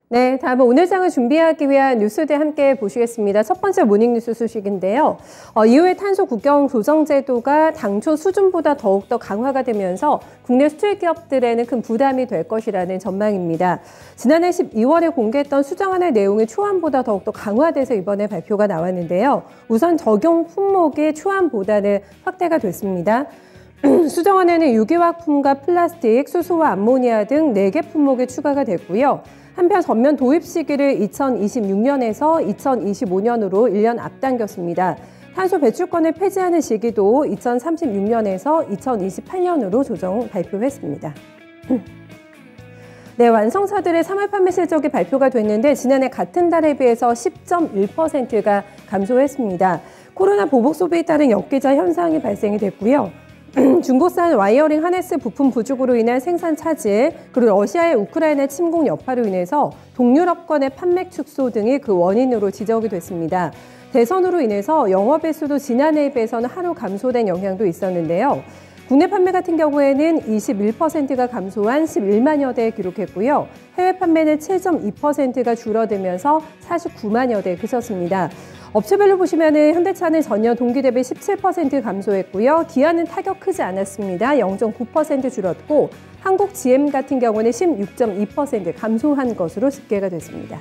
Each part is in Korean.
네, 다음은 오늘 장을 준비하기 위한 뉴스들 함께 보시겠습니다. 첫 번째 모닝뉴스 소식인데요. 이후에 탄소 국경 조정 제도가 당초 수준보다 더욱더 강화가 되면서 국내 수출 기업들에는 큰 부담이 될 것이라는 전망입니다. 지난해 12월에 공개했던 수정안의 내용이 초안보다 더욱더 강화돼서 이번에 발표가 나왔는데요. 우선 적용 품목이 초안보다는 확대가 됐습니다. 수정안에는 유기화학품과 플라스틱, 수소와 암모니아 등 4개 품목이 추가가 됐고요. 한편 전면 도입 시기를 2026년에서 2025년으로 1년 앞당겼습니다. 탄소 배출권을 폐지하는 시기도 2036년에서 2028년으로 조정 발표했습니다. 네, 완성차들의 3월 판매 실적이 발표가 됐는데 지난해 같은 달에 비해서 10.1%가 감소했습니다. 코로나 보복 소비에 따른 역기자 현상이 발생이 됐고요. 중국산 와이어링 하네스 부품 부족으로 인한 생산 차질, 그리고 러시아의 우크라이나 침공 여파로 인해서 동유럽권의 판매 축소 등이 그 원인으로 지적이 됐습니다. 대선으로 인해서 영업의 수도 지난해에 비해서는 하루 감소된 영향도 있었는데요. 국내 판매 같은 경우에는 21%가 감소한 11만여 대 기록했고요. 해외 판매는 7.2%가 줄어들면서 49만여 대 그쳤습니다. 업체별로 보시면은 현대차는 전년 동기 대비 17% 감소했고요. 기아는 타격 크지 않았습니다. 0.9% 줄었고 한국 GM 같은 경우는 16.2% 감소한 것으로 집계가 됐습니다.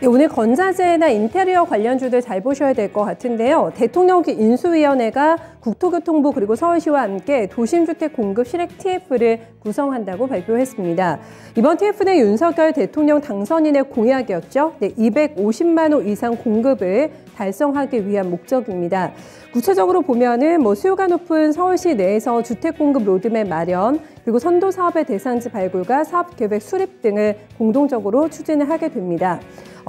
네, 오늘 건자재나 인테리어 관련주들 잘 보셔야 될 것 같은데요. 대통령 인수위원회가 국토교통부 그리고 서울시와 함께 도심주택 공급 실행 TF를 구성한다고 발표했습니다. 이번 TF는 윤석열 대통령 당선인의 공약이었죠. 네, 250만 호 이상 공급을 달성하기 위한 목적입니다. 구체적으로 보면은 수요가 높은 서울시 내에서 주택 공급 로드맵 마련, 그리고 선도 사업의 대상지 발굴과 사업 계획 수립 등을 공동적으로 추진을 하게 됩니다.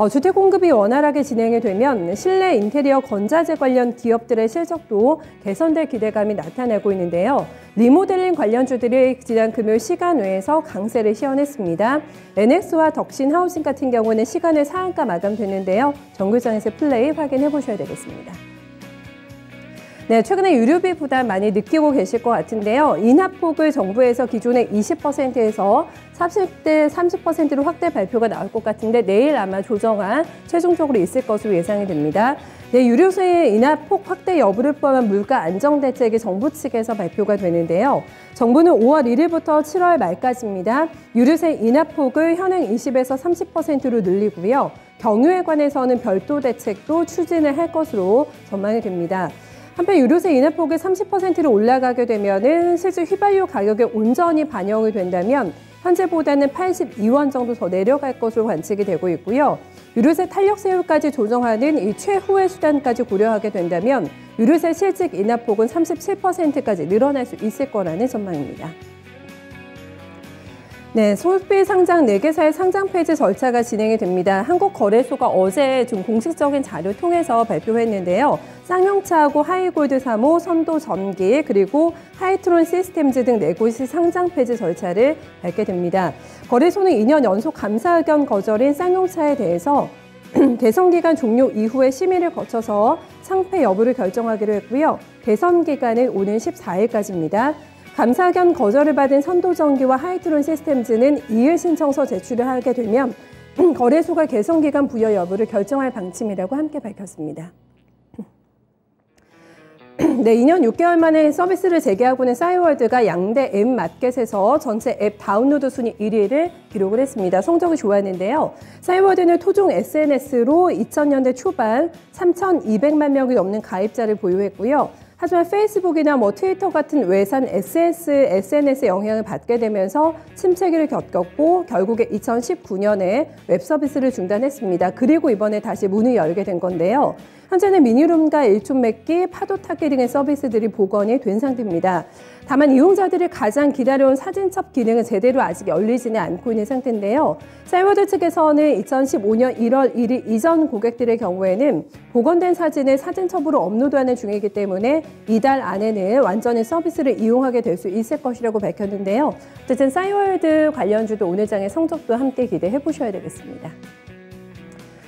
주택 공급이 원활하게 진행이 되면 실내 인테리어 건자재 관련 기업들의 실적도 개선될 기대감이 나타나고 있는데요. 리모델링 관련주들이 지난 금요일 시간외에서 강세를 시현했습니다. NX와 덕신 하우싱 같은 경우는 시간을 상한가 마감됐는데요. 정글장에서 플레이 확인해 보셔야 되겠습니다. 네, 최근에 유류비 부담 많이 느끼고 계실 것 같은데요. 인하폭을 정부에서 기존의 20%에서 30%로 확대 발표가 나올 것 같은데 내일 아마 조정안 최종적으로 있을 것으로 예상이 됩니다. 네, 유류세 인하폭 확대 여부를 포함한 물가 안정 대책이 정부 측에서 발표가 되는데요. 정부는 5월 1일부터 7월 말까지입니다. 유류세 인하폭을 현행 20에서 30%로 늘리고요. 경유에 관해서는 별도 대책도 추진을 할 것으로 전망이 됩니다. 한편 유류세 인하폭이 30%로 올라가게 되면은 실제 휘발유 가격에 온전히 반영이 된다면 현재보다는 82원 정도 더 내려갈 것으로 관측이 되고 있고요. 유류세 탄력세율까지 조정하는 이 최후의 수단까지 고려하게 된다면 유류세 실직 인하폭은 37%까지 늘어날 수 있을 거라는 전망입니다. 네, 소비 상장 4개사의 상장 폐지 절차가 진행이 됩니다. 한국거래소가 어제 좀 공식적인 자료를 통해서 발표했는데요. 쌍용차하고 하이골드 3호, 선도전기, 그리고 하이트론 시스템즈 등 4곳이 상장 폐지 절차를 밟게 됩니다. 거래소는 2년 연속 감사 의견 거절인 쌍용차에 대해서 대선 기간 종료 이후에 심의를 거쳐서 상폐 여부를 결정하기로 했고요. 대선 기간은 오는 14일까지입니다. 감사 의견 거절을 받은 선도전기와 하이트론 시스템즈는 이의 신청서 제출을 하게 되면 거래소가 개선기간 부여 여부를 결정할 방침이라고 함께 밝혔습니다. 네, 2년 6개월 만에 서비스를 재개하고 있는 싸이월드가 양대 앱 마켓에서 전체 앱 다운로드 순위 1위를 기록을 했습니다. 성적이 좋았는데요. 싸이월드는 토종 SNS로 2000년대 초반 3,200만 명이 넘는 가입자를 보유했고요. 하지만 페이스북이나 트위터 같은 외산 SNS 영향을 받게 되면서 침체기를 겪었고 결국에 2019년에 웹 서비스를 중단했습니다. 그리고 이번에 다시 문을 열게 된 건데요. 현재는 미니룸과 일촌 맺기, 파도 타기 등의 서비스들이 복원이 된 상태입니다. 다만 이용자들이 가장 기다려온 사진첩 기능은 제대로 아직 열리지는 않고 있는 상태인데요. 싸이월드 측에서는 2015년 1월 1일 이전 고객들의 경우에는 복원된 사진을 사진첩으로 업로드하는 중이기 때문에 이달 안에는 완전히 서비스를 이용하게 될 수 있을 것이라고 밝혔는데요. 어쨌든 싸이월드 관련주도 오늘 장의 성적도 함께 기대해 보셔야 되겠습니다.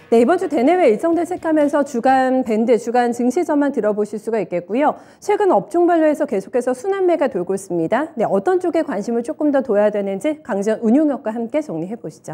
네, 이번 주 대내외 일정들 체크하면서 주간 밴드, 주간 증시 전망 들어보실 수가 있겠고요. 최근 업종별로 해서 계속해서 순환매가 돌고 있습니다. 네, 어떤 쪽에 관심을 조금 더 둬야 되는지 강지연 운용역과 함께 정리해 보시죠.